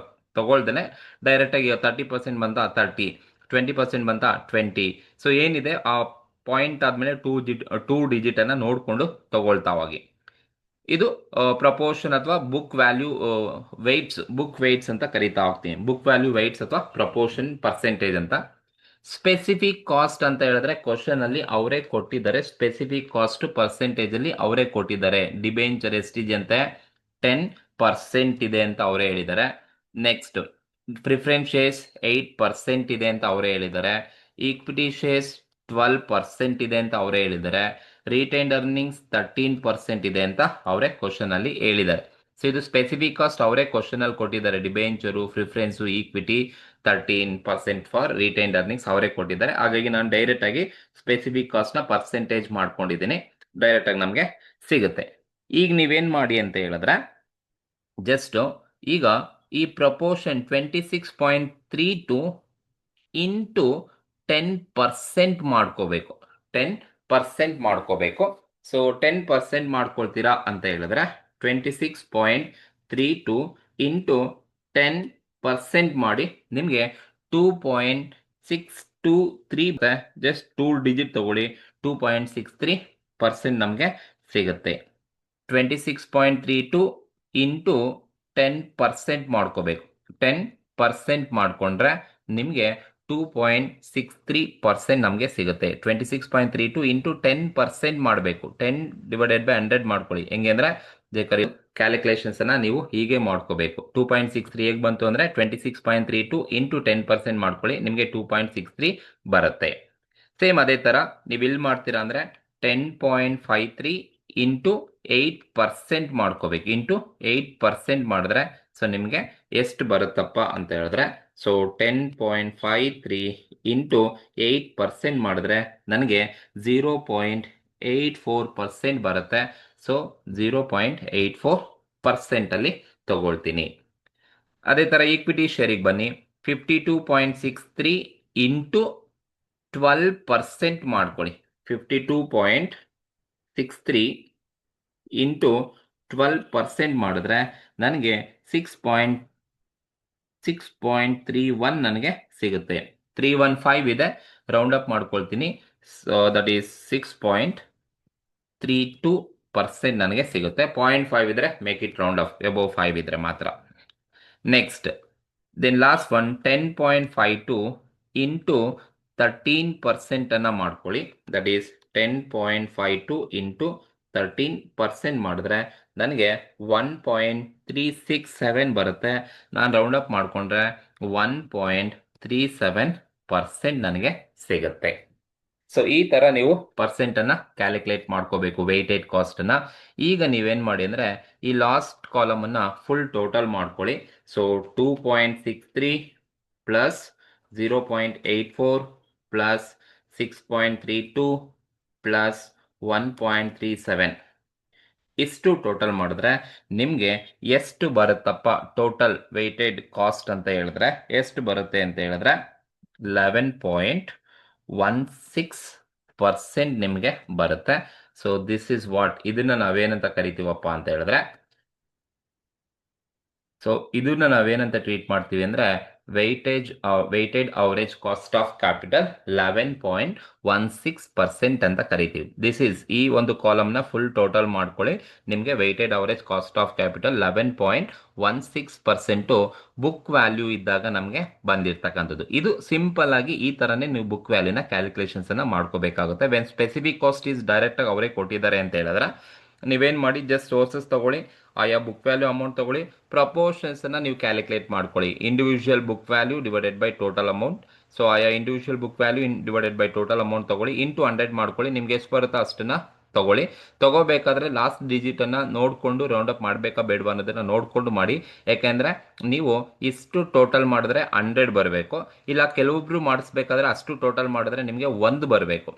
ತಗೊಳ್ದೇನೆ ಡೈರೆಕ್ಟ್ ಆಗಿ 30% ಬಂತ 30, 20% ಬಂತ 20. ಸೊ ಏನಿದೆ ಆ ಪಾಯಿಂಟ್ ಆದ್ಮೇಲೆ 2 ಡಿಜಿಟ್ ಅನ್ನ ನೋಡಿಕೊಂಡು ತಗೊಳ್ತಾ ಹೋಗಿ. ಇದು ಪ್ರಪೋರ್ಷನ್ ಅಥವಾ ಬುಕ್ ವ್ಯಾಲ್ಯೂ ವೆಯ್ಟ್ಸ್ ಅಂತ ಕರಿತಾ ಹೋಗ್ತೀನಿ. ಬುಕ್ ವ್ಯಾಲ್ಯೂ ವೆಯ್ಟ್ಸ್ ಅಥವಾ ಪ್ರಪೋರ್ಷನ್ ಪರ್ಸೆಂಟೇಜ್ ಅಂತ. ಸ್ಪೆಸಿಫಿಕ್ ಕಾಸ್ಟ್ ಅಂತ ಹೇಳಿದ್ರೆ ಕ್ವಶನ್ ಅಲ್ಲಿ ಅವರೇ ಕೊಟ್ಟಿದ್ದಾರೆ. ಸ್ಪೆಸಿಫಿಕ್ ಕಾಸ್ಟ್ ಪರ್ಸೆಂಟೇಜ್ ಅಲ್ಲಿ ಅವರೇ ಕೊಟ್ಟಿದ್ದಾರೆ. ಡಿಬೆಂಚರ್ ಎಷ್ಟಿದೆ ಅಂತೆ 10% ಇದೆ ಅಂತ ಅವರೇ ಹೇಳಿದ್ದಾರೆ. ನೆಕ್ಸ್ಟ್ ಪ್ರಿಫರೆನ್ಸ್ ಶೇರ್ಸ್ 8% ಇದೆ ಅಂತ ಅವರೇ ಹೇಳಿದ್ದಾರೆ. ಈಕ್ವಿಟಿ ಶೇರ್ಸ್ 12% ಇದೆ ಅಂತ ಅವರೇ ಹೇಳಿದ್ದಾರೆ. ರಿಟೈನ್ಡ್ ಅರ್ನಿಂಗ್ಸ್ 13% ಇದೆ ಅಂತ ಅವರೇ ಕ್ವಶನ್ ಅಲ್ಲಿ ಹೇಳಿದ್ದಾರೆ. ಸೊ ಇದು ಸ್ಪೆಸಿಫಿಕ್ ಕಾಸ್ಟ್ ಅವರೇ ಕ್ವಶನ್ ಅಲ್ಲಿ ಕೊಟ್ಟಿದ್ದಾರೆ. Debenture, preference, equity 13% for retained earnings ಅವರೇ ಕೊಟ್ಟಿದ್ದಾರೆ. ಹಾಗಾಗಿ ನಾನು ಡೈರೆಕ್ಟ್ ಆಗಿ ಸ್ಪೆಸಿಫಿಕ್ ಕಾಸ್ಟ್ ನ ಪರ್ಸೆಂಟೇಜ್ ಮಾಡ್ಕೊಂಡಿದ್ದೀನಿ. ಡೈರೆಕ್ಟ್ ಆಗಿ ನಮಗೆ ಸಿಗುತ್ತೆ. ಈಗ ನೀವೇನ್ ಮಾಡಿ ಅಂತ ಹೇಳಿದ್ರೆ, ಜಸ್ಟ್ ಈಗ ಈ ಪ್ರಪೋರ್ಷನ್ 26.32 ಇಂಟು 10% ಮಾಡ್ಕೋಬೇಕು. 10% ಮಾಡ್ಕೋಬೇಕು. ಸೊ 10% ಮಾಡ್ಕೊಳ್ತೀರಾ ಅಂತ ಹೇಳಿದ್ರೆ 26.32 ಇಂಟು 10% ಮಾಡಿ ನಿಮಗೆ 2.623 ಜಸ್ಟ್ 2 ಡಿಜಿಟ್ ತಗೊಳ್ಳಿ. 2.63% ನಮಗೆ ಸಿಗುತ್ತೆ. 26.32 ಇಂಟು 10% ಮಾಡ್ಕೋಬೇಕು. 10% ಮಾಡಿಕೊಂಡ್ರೆ ನಿಮಗೆ 2.63% ನಮಗೆ ಸಿಗುತ್ತೆ. 26.32 ಇಂಟು 10% ಮಾಡಬೇಕು. 10 ಡಿವೈಡೆಡ್ ಬೈ 100 ಮಾಡ್ಕೊಳ್ಳಿ. ಹೆಂಗೆ ಅಂದರೆ ಕ್ಯಾಲ್ಕುಲೇಷನ್ಸ್ ಅನ್ನ ನೀವು ಹೀಗೆ ಮಾಡ್ಕೋಬೇಕು. 2.63 ಹೇಗೆ ಬಂತು ಅಂದರೆ 26.32 ಇಂಟು 10% ಮಾಡ್ಕೊಳ್ಳಿ, ನಿಮಗೆ 2.63 ಬರುತ್ತೆ. ಸೇಮ್ ಅದೇ ಥರ ನೀವು ಇಲ್ಲಿ ಮಾಡ್ತೀರಾ ಅಂದರೆ 10.53 ಇಂಟು 8% ಮಾಡ್ಕೋಬೇಕು. ಇಂಟು 8% ಮಾಡಿದ್ರೆ ಸೊ ನಿಮಗೆ ಎಷ್ಟು ಬರುತ್ತಪ್ಪ ಅಂತ ಹೇಳಿದ್ರೆ ಸೊ 10.53 ಇಂಟು 8% ಮಾಡಿದ್ರೆ ನನಗೆ 0.84% ಬರುತ್ತೆ. ಸೊ 0.84% ಅಲ್ಲಿ ತಗೊಳ್ತೀನಿ. ಅದೇ ಥರ ಈಕ್ವಿಟಿ ಶೇರಿಗೆ ಬನ್ನಿ. 52.63 ಇಂಟು 12% ಮಾಡ್ಕೊಳ್ಳಿ. 52.63 ಇಂಟು 12% ಮಾಡಿದ್ರೆ ನನಗೆ 6.31 ನನಗೆ ಸಿಗುತ್ತೆ. 315 ಇದೆ, ರೌಂಡ್ ಅಪ್ ಮಾಡ್ಕೊಳ್ತೀನಿ. ಸೊ ದಟ್ ಈಸ್ 6.32% ನನಗೆ ಸಿಗುತ್ತೆ. 0.5 ಇದ್ರೆ make it round up, above 5 ಇದ್ರೆ ಮಾತ್ರ. Next then last one 10.52 into 13% ಅನ್ನ ಮಾಡ್ಕೊಳ್ಳಿ. ದಟ್ ಈಸ್ 10.52 ಇಂಟು 13% ಮಾಡಿದ್ರೆ ನನಗೆ 1.367 ಬರುತ್ತೆ. ನಾನು ರೌಂಡ್ ಅಪ್ ಮಾಡಿಕೊಂಡ್ರೆ 1.37% ನನಗೆ ಸಿಗುತ್ತೆ. ಸೊ ಈ ಥರ ನೀವು ಪರ್ಸೆಂಟನ್ನು ಕ್ಯಾಲ್ಕುಲೇಟ್ ಮಾಡ್ಕೋಬೇಕು, ವೆಯ್ಟೆಡ್ ಕಾಸ್ಟನ್ನು. ಈಗ ನೀವೇನು ಮಾಡಿ ಅಂದರೆ ಈ ಲಾಸ್ಟ್ ಕಾಲಮನ್ನು ಫುಲ್ ಟೋಟಲ್ ಮಾಡ್ಕೊಳ್ಳಿ. ಸೊ 2.63 ಪ್ಲಸ್ 0.84 ಪ್ಲಸ್ 6.32 ಪ್ಲಸ್ 1.37 ಇಷ್ಟು ಟೋಟಲ್ ಮಾಡಿದ್ರೆ ನಿಮಗೆ ಎಷ್ಟು ಬರುತ್ತಪ್ಪ ಟೋಟಲ್ ವೆಯ್ಟೆಡ್ ಕಾಸ್ಟ್ ಅಂತ ಹೇಳಿದ್ರೆ ಎಷ್ಟು ಬರುತ್ತೆ ಅಂತ ಹೇಳಿದ್ರೆ 11.16% ನಿಮಗೆ ಬರುತ್ತೆ. ಸೊ ದಿಸ್ ಇಸ್ ವಾಟ್, ಇದನ್ನ ನಾವೇನಂತ ಕರಿತೀವಪ್ಪ ಅಂತ ಹೇಳಿದ್ರೆ ಸೊ ಇದನ್ನ ನಾವೇನಂತ ಟ್ರೀಟ್ ಮಾಡ್ತೀವಿ ಅಂದರೆ weighted average cost of capital 11.16% ಅಂತ ಕರಿತೀವಿ. ದಿಸ್ ಈಸ್ ಈ ಒಂದು ಕಾಲಮ್ನ ಫುಲ್ ಟೋಟಲ್ ಮಾಡ್ಕೊಳ್ಳಿ. ನಿಮಗೆ weighted average cost of capital 11.16% book value ಇದ್ದಾಗ ನಮಗೆ ಬಂದಿರ್ತಕ್ಕಂಥದ್ದು. ಇದು ಸಿಂಪಲ್ ಆಗಿ ಈ ಥರನೇ ನೀವು ಬುಕ್ ವ್ಯಾಲ್ಯೂನ ಕ್ಯಾಲ್ಕುಲೇಷನ್ಸ್ ಅನ್ನ ಮಾಡ್ಕೋಬೇಕಾಗುತ್ತೆ. When specific cost is direct ಆಗಿ ಅವರೇ ಕೊಟ್ಟಿದ್ದಾರೆ ಅಂತ ಹೇಳಿದ್ರೆ ನೀವೇನು ಮಾಡಿ ಜಸ್ಟ್ ಸೋರ್ಸಸ್ ತಗೊಳ್ಳಿ, ಆಯಾ ಬುಕ್ ವ್ಯಾಲ್ಯೂ ಅಮೌಂಟ್ ತಗೊಳ್ಳಿ, ಪ್ರಪೋರ್ಷನ್ಸ್ ಅನ್ನ ನೀವು ಕ್ಯಾಲ್ಕುಲೇಟ್ ಮಾಡ್ಕೊಳ್ಳಿ. Individual book value divided by total amount. So ಆಯಾ individual book value divided by total amount ತಗೊಳ್ಳಿ, ಇಂಟು 100 ಮಾಡ್ಕೊಳ್ಳಿ. ನಿಮ್ಗೆ ಎಷ್ಟು ಬರುತ್ತೋ ಅಷ್ಟನ್ನ ತಗೊಳ್ಳಿ. ತಗೋಬೇಕಾದ್ರೆ ಲಾಸ್ಟ್ ಡಿಜಿಟ್ ಅನ್ನ ನೋಡಿಕೊಂಡು ರೌಂಡ್ ಅಪ್ ಮಾಡಬೇಕಾ ಬೇಡವಾ ಅನ್ನೋದನ್ನ ನೋಡಿಕೊಂಡು ಮಾಡಿ. ಯಾಕೆಂದ್ರೆ ನೀವು ಇಷ್ಟು ಟೋಟಲ್ ಮಾಡಿದ್ರೆ 100 ಬರಬೇಕು, ಇಲ್ಲ ಕೆಲವೊಬ್ರು ಮಾಡಿಸ್ಬೇಕಾದ್ರೆ ಅಷ್ಟು ಟೋಟಲ್ ಮಾಡಿದ್ರೆ ನಿಮಗೆ 1 ಬರಬೇಕು.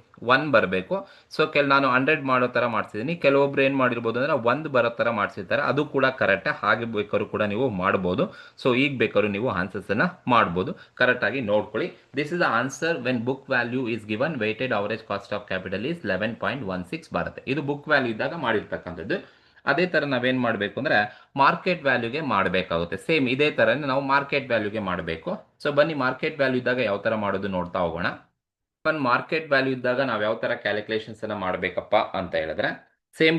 ಸೊ ನಾನು 100 ಮಾಡೋ ಥರ ಮಾಡಿಸಿದ್ದೀನಿ. ಕೆಲವೊಬ್ರು ಏನು ಮಾಡಿರ್ಬೋದು ಅಂದರೆ 1 ಬರೋ ಥರ ಮಾಡಿಸಿರ್ತಾರೆ. ಅದು ಕೂಡ ಕರೆಕ್ಟ್, ಹಾಗೆ ಬೇಕಾದ್ರೂ ಕೂಡ ನೀವು ಮಾಡ್ಬೋದು. ಸೊ ಈಗ ಬೇಕಾದ್ರೂ ನೀವು ಆನ್ಸರ್ಸ್ ಅನ್ನ ಮಾಡ್ಬೋದು. ಕರೆಕ್ಟಾಗಿ ನೋಡ್ಕೊಳ್ಳಿ. This is the answer when book value is given weighted average cost of capital is 11.16 ಬರುತ್ತೆ. ಇದು ಬುಕ್ ವ್ಯಾಲ್ಯೂ ಇದ್ದಾಗ ಮಾಡಿರ್ತಕ್ಕಂಥದ್ದು. ಅದೇ ಥರ ನಾವೇನು ಮಾಡಬೇಕು ಅಂದರೆ ಮಾರ್ಕೆಟ್ ವ್ಯಾಲ್ಯೂಗೆ ಮಾಡಬೇಕಾಗುತ್ತೆ. ಸೇಮ್ ಇದೇ ಥರನೇ ನಾವು ಮಾರ್ಕೆಟ್ ವ್ಯಾಲ್ಯೂಗೆ ಮಾಡಬೇಕು. ಸೊ ಬನ್ನಿ ಮಾರ್ಕೆಟ್ ವ್ಯಾಲ್ಯೂ ಇದ್ದಾಗ ಯಾವ ಥರ ಮಾಡೋದು ನೋಡ್ತಾ ಹೋಗೋಣ. ಮಾರ್ಕೆಟ್ ವ್ಯಾಲ್ಯೂ ಇದ್ದಾಗ ನಾವು ಯಾವ ಥರ ಕ್ಯಾಲ್ಕುಲೇಷನ್ಸ್ ಅನ್ನ ಮಾಡಬೇಕಪ್ಪ ಅಂತ ಹೇಳಿದ್ರೆ ಸೇಮ್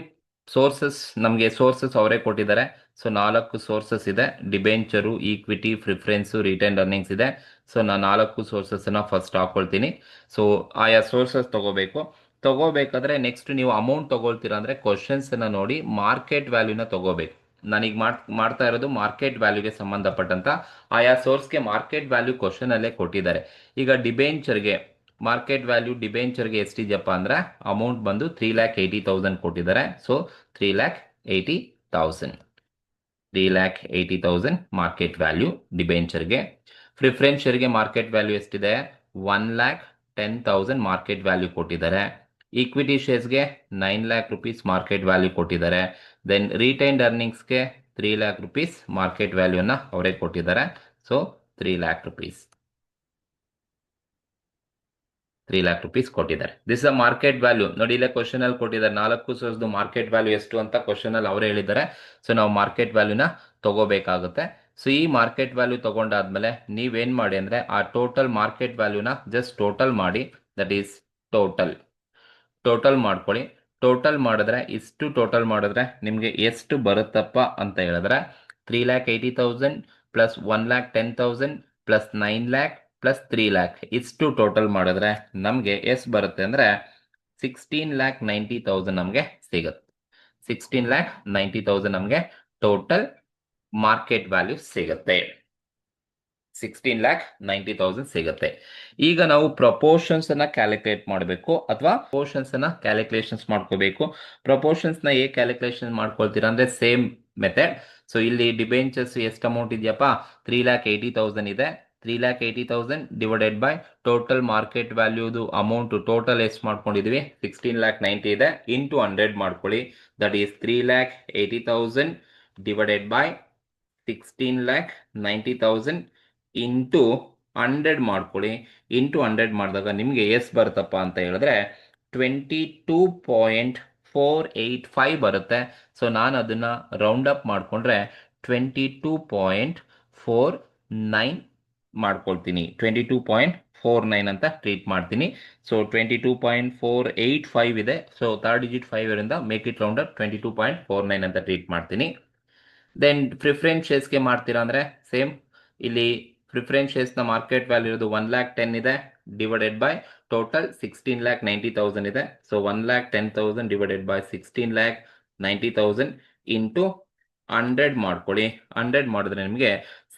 ನಮಗೆ ಸೋರ್ಸಸ್ ಅವರೇ ಕೊಟ್ಟಿದ್ದಾರೆ. ಸೊ 4 ಸೋರ್ಸಸ್ ಇದೆ. ಡಿಬೆಂಚರು, ಈಕ್ವಿಟಿ, ಪ್ರಿಫರೆನ್ಸು, ರಿಟೈನ್ಡ್ ಅರ್ನಿಂಗ್ಸ್ ಇದೆ. ಸೊ ನಾನು 4 ಸೋರ್ಸಸ್ನ ಫಸ್ಟ್ ಹಾಕೊಳ್ತೀನಿ. ಸೊ ಆಯಾ ಸೋರ್ಸಸ್ ತಗೋಬೇಕಾದ್ರೆ ನೆಕ್ಸ್ಟ್ ನೀವು ಅಮೌಂಟ್ ತಗೊಳ್ತೀರಾ ಅಂದರೆ ಕ್ವಶನ್ಸನ್ನು ನೋಡಿ ಮಾರ್ಕೆಟ್ ವ್ಯಾಲ್ಯೂನ ತಗೋಬೇಕು. ನಾನೀಗ ಮಾಡ್ತಾ ಇರೋದು ಮಾರ್ಕೆಟ್ ವ್ಯಾಲ್ಯೂಗೆ ಸಂಬಂಧಪಟ್ಟಂತ ಆಯಾ ಸೋರ್ಸ್ಗೆ ಮಾರ್ಕೆಟ್ ವ್ಯಾಲ್ಯೂ ಕ್ವಶನ್ ಅಲ್ಲೇ ಕೊಟ್ಟಿದ್ದಾರೆ. ಈಗ ಡಿಬೆಂಚರ್ಗೆ ಮಾರ್ಕೆಟ್ ವ್ಯಾಲ್ಯೂ ಡಿಬೆಂಚರ್ಗೆ ಎಷ್ಟಿದೆಯಪ್ಪ ಅಂದರೆ ಅಮೌಂಟ್ ಬಂದು 3,80,000 ಕೊಟ್ಟಿದ್ದಾರೆ. ಸೊ 3,80,000 ಮಾರ್ಕೆಟ್ ವ್ಯಾಲ್ಯೂ ಡಿಬೆಂಚರ್ಗೆ. ಪ್ರಿಫರೆನ್ಸ್ ಶೇರ್ಗೆ ಮಾರ್ಕೆಟ್ ವ್ಯಾಲ್ಯೂ ಎಷ್ಟಿದೆ? 1,10,000 ಮಾರ್ಕೆಟ್ ವ್ಯಾಲ್ಯೂ ಕೊಟ್ಟಿದ್ದಾರೆ. ಈಕ್ವಿಟಿ ಶೇರ್ಸ್ಗೆ 9 lakh rupees ಮಾರ್ಕೆಟ್ ವ್ಯಾಲ್ಯೂ ಕೊಟ್ಟಿದ್ದಾರೆ. ದೆನ್ ರಿಟೈನ್ಡ್ ಅರ್ನಿಂಗ್ಸ್ಗೆ 3 ಲ್ಯಾಕ್ ರುಪೀಸ್ ಮಾರ್ಕೆಟ್ ವ್ಯಾಲ್ಯೂನ ಅವರೇ ಕೊಟ್ಟಿದ್ದಾರೆ. So 3 lakh rupees 3 lakh rupees ಕೊಟ್ಟಿದ್ದಾರೆ. This a market value. ನೋಡಿ ಇಲ್ಲೇ ಕ್ವಶನ್ ಅಲ್ಲಿ ಕೊಟ್ಟಿದ್ದಾರೆ 4,000 ಮಾರ್ಕೆಟ್ ವ್ಯಾಲ್ಯೂ ಎಷ್ಟು ಅಂತ ಕ್ವಶನ್ ಅಲ್ಲಿ ಅವರೇ ಹೇಳಿದ್ದಾರೆ. ಸೊ ನಾವು ಮಾರ್ಕೆಟ್ ವ್ಯಾಲ್ಯೂನ ತಗೋಬೇಕಾಗುತ್ತೆ. ಸೊ ಈ ಮಾರ್ಕೆಟ್ ವ್ಯಾಲ್ಯೂ ತಗೊಂಡಾದ್ಮೇಲೆ ನೀವೇನ್ ಮಾಡಿ ಅಂದ್ರೆ ಆ ಟೋಟಲ್ ಮಾರ್ಕೆಟ್ ವ್ಯಾಲ್ಯೂನ ಜಸ್ಟ್ ಟೋಟಲ್ ಮಾಡಿ. ದಟ್ ಈಸ್ ಟೋಟಲ್ ಮಾಡ್ಕೊಳ್ಳಿ. ಟೋಟಲ್ ಮಾಡಿದ್ರೆ ಇಷ್ಟು ಟೋಟಲ್ ಮಾಡಿದ್ರೆ ನಿಮಗೆ ಎಷ್ಟು ಬರುತ್ತಪ್ಪ ಅಂತ ಹೇಳಿದ್ರೆ 3,80,000 plus 1,10,000 plus 9 lac plus 3 lac ಇಷ್ಟು ಟೋಟಲ್ ಮಾಡಿದ್ರೆ ನಮಗೆ ಎಷ್ಟು ಬರುತ್ತೆ ಅಂದರೆ 16,90,000 ನಮಗೆ ಸಿಗುತ್ತೆ. 16,90,000 ನಮಗೆ ಟೋಟಲ್ ಮಾರ್ಕೆಟ್ ವ್ಯಾಲ್ಯೂ ಸಿಗುತ್ತೆ. 16,90,000 ಸಿಗುತ್ತೆ. ಈಗ ನಾವು ಪ್ರಪೋರ್ಷನ್ಸ್ ಅನ್ನ ಕ್ಯಾಲ್ಕುಲೇಟ್ ಮಾಡಬೇಕು ಅಥವಾ ಪ್ರಪೋರ್ಷನ್ಸ್ ಅನ್ನ ಕ್ಯಾಲ್ಕುಲೇಷನ್ಸ್ ಮಾಡ್ಕೋಬೇಕು. ಪ್ರಪೋರ್ಷನ್ಸ್ ನ ಹೇಗೆ ಕ್ಯಾಲ್ಕುಲೇಷನ್ ಮಾಡ್ಕೊಳ್ತೀರಾ ಅಂದ್ರೆ ಸೇಮ್ ಮೆಥಡ್. ಸೊ ಇಲ್ಲಿ ಡಿಬೆಂಚರ್ಸ್ ಎಷ್ಟು ಅಮೌಂಟ್ ಇದೆಯಪ್ಪ 3,80,000 ಇದೆ. 3,80,000 ಡಿವೈಡೆಡ್ ಬೈ ಟೋಟಲ್ ಮಾರ್ಕೆಟ್ ವ್ಯಾಲ್ಯೂದು ಅಮೌಂಟ್ ಟೋಟಲ್ ಎಷ್ಟು ಮಾಡ್ಕೊಂಡಿದೀವಿ 16,90,000 ಇದೆ ಇಂಟು 100 ಮಾಡ್ಕೊಳ್ಳಿ. That is 3,80,000 divided by 16,90,000 into 100 ಮಾಡ್ಕೊಳ್ಳಿ. ಇಂಟು 100 ಮಾಡಿದಾಗ ನಿಮಗೆ ಎಷ್ಟು ಬರುತ್ತಪ್ಪ ಅಂತ ಹೇಳಿದ್ರೆ 22.485 ಬರುತ್ತೆ. ಸೊ ನಾನು ಅದನ್ನ ರೌಂಡ್ ಅಪ್ ಮಾಡಿಕೊಂಡ್ರೆ 22.49 ಮಾಡ್ಕೊಳ್ತೀನಿ. 22.49 ಅಂತ ಟ್ರೀಟ್ ಮಾಡ್ತೀನಿ. ಸೊ 22.485 ಇದೆ. ಸೊ ಥರ್ಡ್ ಡಿಜಿಟ್ 5 ಇರಿಂದ ಮೇಕ್ ಇಟ್ ರೌಂಡ್ ಅಪ್ 22.49 ಅಂತ ಟ್ರೀಟ್ ಮಾಡ್ತೀನಿ. ದೆನ್ ಪ್ರಿಫರೆನ್ಸ್ ಶೇರ್ಸ್ಗೆ ಮಾಡ್ತೀರಾ ಅಂದರೆ ಸೇಮ್ ಇಲ್ಲಿ ಪ್ರಿಫರೆನ್ಸ್ ಶೇರ್ಸ್ನ ಮಾರ್ಕೆಟ್ ವ್ಯಾಲ್ಯೂ ಇರೋದು 1,10,000 ಇದೆ ಡಿವೈಡೆಡ್ ಬೈ ಟೋಟಲ್ 16,90,000 ಇದೆ. ಸೊ 1,10,000 ಡಿವೈಡೆಡ್ ಬೈ 16,90,000 ಇಂಟು 100 ಮಾಡ್ಕೊಳ್ಳಿ. 100 ಮಾಡಿದ್ರೆ ನಿಮಗೆ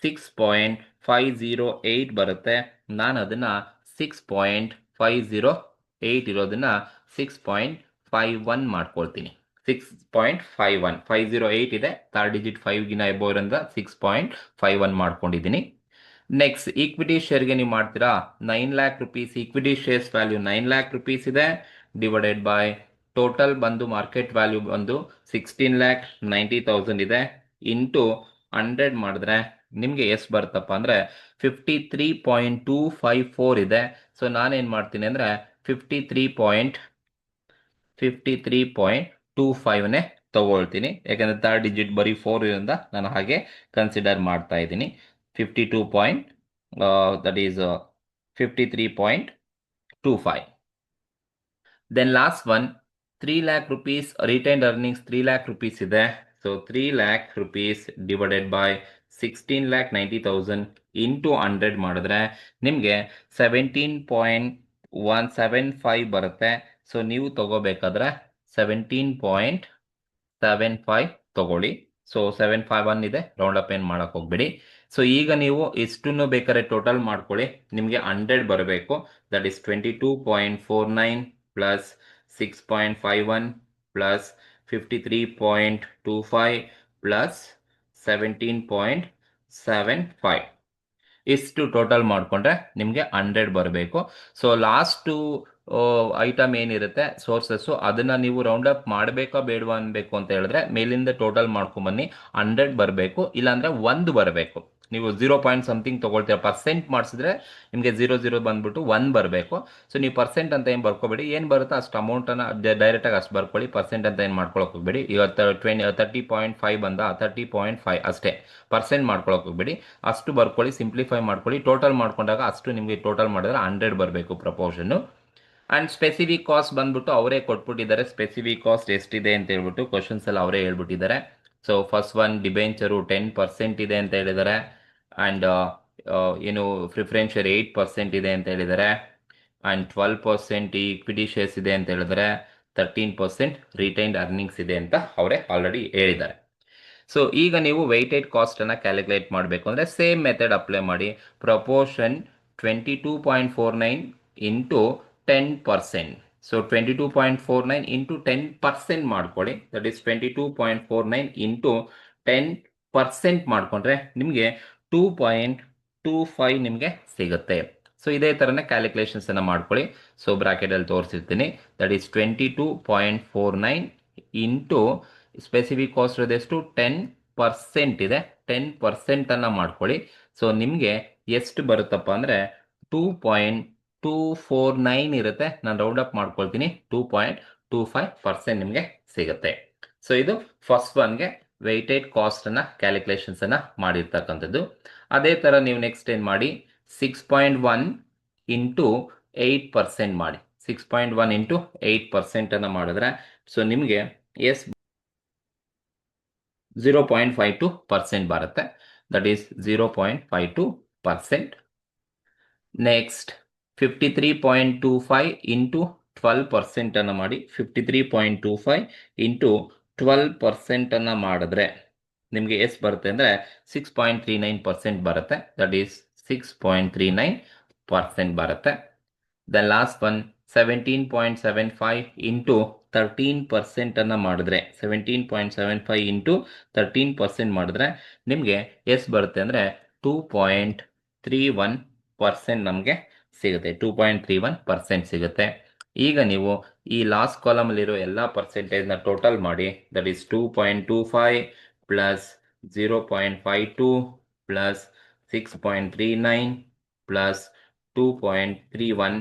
6.508 ಬರುತ್ತೆ. ನಾನು ಅದನ್ನು 6.508 ಇರೋದನ್ನ 6.51 ಮಾಡ್ಕೊಳ್ತೀನಿ. 6.51 508 ಇದೆ. ಥರ್ಡ್ ಡಿಜಿಟ್ 5ಗಿನ ಎಬೋ ಇರೋದ್ರಿಂದ 6.51 ಮಾಡ್ಕೊಂಡಿದ್ದೀನಿ. ನೆಕ್ಸ್ಟ್ ಈಕ್ವಿಟಿ ಶೇರ್ಗೆ ನೀವು ಮಾಡ್ತೀರಾ 9 lac rupees equity shares value 9 lac rupees ಇದೆ ಡಿವೈಡೆಡ್ ಬೈ ಟೋಟಲ್ ಬಂದು ಮಾರ್ಕೆಟ್ ವ್ಯಾಲ್ಯೂ ಬಂದು 16,90,000 ಇದೆ ಇಂಟು 100 ಮಾಡಿದ್ರೆ ನಿಮಗೆ ಎಷ್ಟು ಬರುತ್ತಪ್ಪ ಅಂದರೆ 53.254 ಇದೆ. ಸೊ ನಾನೇನು ಮಾಡ್ತೀನಿ ಅಂದರೆ 53.25ನೇ ತಗೊಳ್ತೀನಿ. ಯಾಕಂದರೆ ಥರ್ಡ್ ಡಿಜಿಟ್ ಬರೀ 4 ಇರೋದ್ರಿಂದ ನಾನು ಹಾಗೆ ಕನ್ಸಿಡರ್ ಮಾಡ್ತಾ ಇದ್ದೀನಿ. 52 point that is 53.25. Then last one 3 lakh rupees retained earnings 3 lakh rupees ಇದೆ. So 3 lakh rupees divided by 16,90,000 into 100 ಮಾಡಿದ್ರೆ ನಿಮಗೆ 17.175 ಬರುತ್ತೆ. ಸೊ ನೀವು ತಗೋಬೇಕಾದ್ರೆ 17.75 ತಗೊಳ್ಳಿ. ಸೊ 751 ಇದೆ ರೌಂಡ್ ಅಪ್ ಏನು ಮಾಡಕ್ಕೆ ಹೋಗ್ಬೇಡಿ. ಸೊ ಈಗ ನೀವು ಇಷ್ಟನ್ನು ಬೇಕಾದ್ರೆ ಟೋಟಲ್ ಮಾಡ್ಕೊಳ್ಳಿ. ನಿಮಗೆ 100 ಬರಬೇಕು. That is 22.49 plus 6.51 plus 53.25 plus 17.75 ಇಷ್ಟು ಟೋಟಲ್ ಮಾಡಿಕೊಂಡ್ರೆ ನಿಮಗೆ 100 ಬರಬೇಕು. ಸೊ ಲಾಸ್ಟು ಐಟಮ್ ಏನಿರುತ್ತೆ ಸೋರ್ಸಸ್ಸು ಅದನ್ನು ನೀವು ರೌಂಡ್ ಅಪ್ ಮಾಡಬೇಕಾ ಬೇಡವಾ ಅನ್ಬೇಕು ಅಂತ ಹೇಳಿದ್ರೆ ಮೇಲಿಂದ ಟೋಟಲ್ ಮಾಡ್ಕೊಂಬನ್ನಿ. 100 ಬರಬೇಕು, ಇಲ್ಲಾಂದರೆ 1 ಬರಬೇಕು. ನೀವು 0 ಪಾಯಿಂಟ್ ಸಮಥಿಂಗ್ ತೊಗೊಳ್ತೀರ, ಪರ್ಸೆಂಟ್ ಮಾಡಿಸಿದ್ರೆ ನಿಮಗೆ 0 ಬಂದ್ಬಿಟ್ಟು 1 ಬರಬೇಕು. ಸೊ ನೀವು ಪರ್ಸೆಂಟ್ ಅಂತ ಏನು ಬರ್ಕೋಬೇಡಿ, ಏನು ಬರುತ್ತೋ ಅಷ್ಟು ಅಮೌಂಟನ್ನು ಡೈರೆಕ್ಟಾಗಿ ಅಷ್ಟು ಬರ್ಕೊಳ್ಳಿ. ಪರ್ಸೆಂಟ್ ಅಂತ ಏನು ಮಾಡ್ಕೊಳಕ್ಕೆ ಹೋಗ್ಬೇಡಿ. ಈಗ 30.5 ಬಂದ 30.5 ಅಷ್ಟೇ, ಪರ್ಸೆಂಟ್ ಮಾಡ್ಕೊಳಕ್ಕೆ ಹೋಗ್ಬೇಡಿ. ಅಷ್ಟು ಬರ್ಕೊಳ್ಳಿ, ಸಿಂಪ್ಲಿಫೈ ಮಾಡ್ಕೊಳ್ಳಿ. ಟೋಟಲ್ ಮಾಡ್ಕೊಂಡಾಗ ಅಷ್ಟು ನಿಮಗೆ ಟೋಟಲ್ ಮಾಡಿದ್ರೆ 100 ಬರಬೇಕು ಪ್ರಪೋರ್ಷನ್ನು. ಆ್ಯಂಡ್ ಸ್ಪೆಸಿಫಿಕ್ ಕಾಸ್ಟ್ ಬಂದ್ಬಿಟ್ಟು ಅವರೇ ಕೊಟ್ಬಿಟ್ಟಿದ್ದಾರೆ. ಸ್ಪೆಸಿಫಿಕ್ ಕಾಸ್ಟ್ ಎಷ್ಟಿದೆ ಅಂತ ಹೇಳ್ಬಿಟ್ಟು ಕ್ವಶನ್ಸ್ ಎಲ್ಲ ಅವರೇ ಹೇಳ್ಬಿಟ್ಟಿದ್ದಾರೆ. ಸೊ ಫಸ್ಟ್ ಒನ್ ಡಿಬೆಂಚರು 10% ಇದೆ ಅಂತ ಹೇಳಿದ್ದಾರೆ. ಆ್ಯಂಡ್ ಏನು ಪ್ರಿಫರೆನ್ಸ್ ಶೇರ್ 8% ಇದೆ ಅಂತ ಹೇಳಿದ್ದಾರೆ. ಆ್ಯಂಡ್ 12% ಈಕ್ವಿಟಿ ಶೇರ್ಸ್ ಇದೆ ಅಂತ ಹೇಳಿದ್ದಾರೆ. 13% ರಿಟೈನ್ಡ್ ಅರ್ನಿಂಗ್ಸ್ ಇದೆ ಅಂತ ಅವರೇ ಆಲ್ರೆಡಿ ಹೇಳಿದ್ದಾರೆ. ಸೊ ಈಗ ನೀವು ವೆಯ್ಟೆಡ್ ಕಾಸ್ಟನ್ನು ಕ್ಯಾಲ್ಕುಲೇಟ್ ಮಾಡಬೇಕು ಅಂದರೆ ಸೇಮ್ ಮೆಥಡ್ ಅಪ್ಲೈ ಮಾಡಿ. Proportion 22.49 into 10%. ಸೊ 22.49 ಇಂಟು 10% ಮಾಡ್ಕೊಳ್ಳಿ. ದಟ್ ಈಸ್ 22.49 ಇಂಟು 10% ಮಾಡಿಕೊಂಡ್ರೆ ನಿಮಗೆ 2.25 ನಿಮಗೆ ಸಿಗುತ್ತೆ. ಸೊ ಇದೇ ಥರನೇ ಕ್ಯಾಲ್ಕುಲೇಷನ್ಸನ್ನು ಮಾಡ್ಕೊಳ್ಳಿ. ಸೊ ಬ್ರಾಕೆಟಲ್ಲಿ ತೋರಿಸಿರ್ತೀನಿ. That is 22.49 into specific cost ಇರೋದೆಷ್ಟು 10 10% ಇದೆ, 10% ಮಾಡ್ಕೊಳ್ಳಿ. ಸೊ ನಿಮಗೆ ಎಷ್ಟು ಬರುತ್ತಪ್ಪ ಅಂದರೆ 2.249 ಇರುತ್ತೆ. ನಾನು ರೌಂಡ್ ಅಪ್ ಮಾಡ್ಕೊಳ್ತೀನಿ, 2.25% ನಿಮಗೆ ಸಿಗುತ್ತೆ. ಸೊ ಇದು ಫಸ್ಟ್ ಒನ್ಗೆ ವೆಯ್ಟೆಡ್ ಕಾಸ್ಟನ್ನು ಕ್ಯಾಲ್ಕುಲೇಷನ್ಸನ್ನು ಮಾಡಿರ್ತಕ್ಕಂಥದ್ದು. ಅದೇ ಥರ ನೀವು ನೆಕ್ಸ್ಟ್ ಏನು ಮಾಡಿ, 6.1 ಇಂಟು 8% ಮಾಡಿ. 6.1 ಇಂಟು 8% ಮಾಡಿದ್ರೆ ಸೊ ನಿಮಗೆ 0.52% ಬರುತ್ತೆ. That is 0.52%. ನೆಕ್ಸ್ಟ್ 53.25 ಇಂಟು 12% ಮಾಡಿ. 53.25 ಇಂಟು 12% ಮಾಡಿದ್ರೆ ನಿಮಗೆ ಎಷ್ಟು ಬರುತ್ತೆ ಅಂದರೆ 6.39% ಬರುತ್ತೆ. ದಟ್ ಈಸ್ 6.39% ಬರುತ್ತೆ. ದ ಲಾಸ್ಟ್ ಒನ್ 17.75 ಇಂಟು 13% ಮಾಡಿದ್ರೆ, 17.75 ಇಂಟು 13% ಮಾಡಿದ್ರೆ ನಿಮಗೆ ಎಷ್ಟು ಬರುತ್ತೆ ಅಂದರೆ 2.31% ನಮಗೆ ಸಿಗುತ್ತೆ. 2.31% ಸಿಗುತ್ತೆ. ಈಗ ನೀವು ಈ ಲಾಸ್ಟ್ ಕಾಲಮಲ್ಲಿರೋ ಎಲ್ಲ ಪರ್ಸೆಂಟೇಜ್ನ ಟೋಟಲ್ ಮಾಡಿ. That is 2.25 plus 0.52 plus 6.39 plus 2.31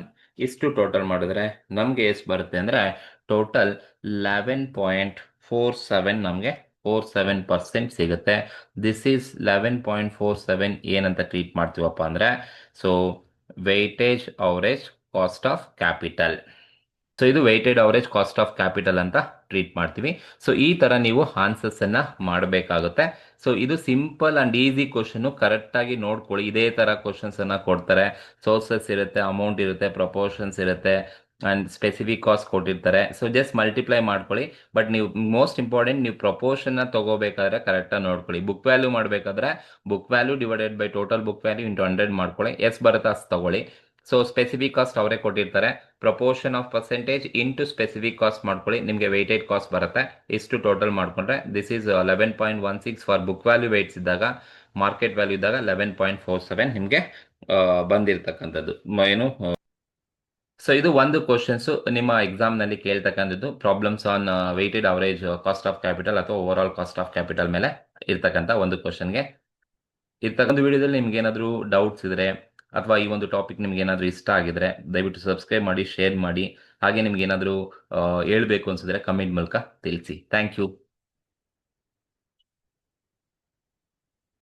ಇಷ್ಟು ಟೋಟಲ್ ಮಾಡಿದ್ರೆ ನಮಗೆ ಎಷ್ಟು ಬರುತ್ತೆ ಅಂದರೆ ಟೋಟಲ್ 11.47 ನಮಗೆ 47% ಸಿಗುತ್ತೆ. ದಿಸ್ ಈಸ್ 11.47 ಏನಂತ ಟ್ರೀಟ್ ಮಾಡ್ತೀವಪ್ಪ ಅಂದರೆ so weightage average cost of capital. So ಇದು weighted average cost of capital ಅಂತ ಟ್ರೀಟ್ ಮಾಡ್ತೀವಿ. ಸೊ ಈ ಥರ ನೀವು ಆನ್ಸರ್ಸನ್ನು ಮಾಡಬೇಕಾಗುತ್ತೆ. ಸೊ ಇದು ಸಿಂಪಲ್ ಆ್ಯಂಡ್ ಈಸಿ ಕ್ವಶನ್ನು, ಕರೆಕ್ಟಾಗಿ ನೋಡ್ಕೊಳ್ಳಿ. ಇದೇ ಥರ ಕ್ವಶನ್ಸನ್ನು ಕೊಡ್ತಾರೆ. ಸೋರ್ಸಸ್ ಇರುತ್ತೆ, ಅಮೌಂಟ್ ಇರುತ್ತೆ, ಪ್ರಪೋರ್ಷನ್ಸ್ ಇರುತ್ತೆ ಆ್ಯಂಡ್ ಸ್ಪೆಸಿಫಿಕ್ ಕಾಸ್ಟ್ ಕೊಟ್ಟಿರ್ತಾರೆ. ಸೊ ಜಸ್ಟ್ ಮಲ್ಟಿಪ್ಲೈ ಮಾಡ್ಕೊಳ್ಳಿ. ಬಟ್ ನೀವು ಮೋಸ್ಟ್ ಇಂಪಾರ್ಟೆಂಟ್, ನೀವು ಪ್ರಪೋರ್ಷನ್ನ ತೊಗೋಬೇಕಾದ್ರೆ ಕರೆಕ್ಟಾಗಿ ನೋಡ್ಕೊಳ್ಳಿ. ಬುಕ್ ವ್ಯಾಲ್ಯೂ ಮಾಡಬೇಕಾದ್ರೆ book value divided by total book value into 100 ಮಾಡ್ಕೊಳ್ಳಿ. ಎಷ್ಟು ಬರುತ್ತೆ ಅಷ್ಟು ತಗೊಳ್ಳಿ. ಸೊ ಸ್ಪೆಸಿಫಿಕ್ ಕಾಸ್ಟ್ ಅವರೇ ಕೊಟ್ಟಿರ್ತಾರೆ. Proportion of percentage into specific cost ಮಾಡ್ಕೊಳ್ಳಿ, ನಿಮಗೆ ವೆಯ್ಟೆಡ್ ಕಾಸ್ಟ್ ಬರುತ್ತೆ. ಇಷ್ಟು ಟೋಟಲ್ ಮಾಡ್ಕೊಂಡ್ರೆ this is 11.16 for book value weights ಇದ್ದಾಗ, ಮಾರ್ಕೆಟ್ ವ್ಯಾಲ್ಯೂ ಇದ್ದಾಗ 11.47 ನಿಮಗೆ ಬಂದಿರತಕ್ಕಂಥದ್ದು ಏನು. ಸೊ ಇದು ಒಂದು ಕ್ವಶನ್ಸು ನಿಮ್ಮ ಎಕ್ಸಾಮ್ನಲ್ಲಿ ಕೇಳ್ತಕ್ಕಂಥದ್ದು, problems on weighted average cost of capital ಅಥವಾ overall cost of capital ಮೇಲೆ ಇರ್ತಕ್ಕಂಥ ಒಂದು ಕ್ವಶನ್ಗೆ. ಇರ್ತಕ್ಕಂಥ ವಿಡಿಯೋದಲ್ಲಿ ನಿಮ್ಗೆ ಏನಾದರೂ ಡೌಟ್ಸ್ ಇದ್ದರೆ ಅಥವಾ ಈ ಒಂದು ಟಾಪಿಕ್ ನಿಮ್ಗೆ ಏನಾದರೂ ಇಷ್ಟ ಆಗಿದ್ರೆ ದಯವಿಟ್ಟು ಸಬ್ಸ್ಕ್ರೈಬ್ ಮಾಡಿ, ಶೇರ್ ಮಾಡಿ. ಹಾಗೆ ನಿಮ್ಗೆ ಏನಾದರೂ ಹೇಳಬೇಕು ಅನ್ಸಿದ್ರೆ ಕಮೆಂಟ್ ಮೂಲಕ ತಿಳಿಸಿ. Thank you.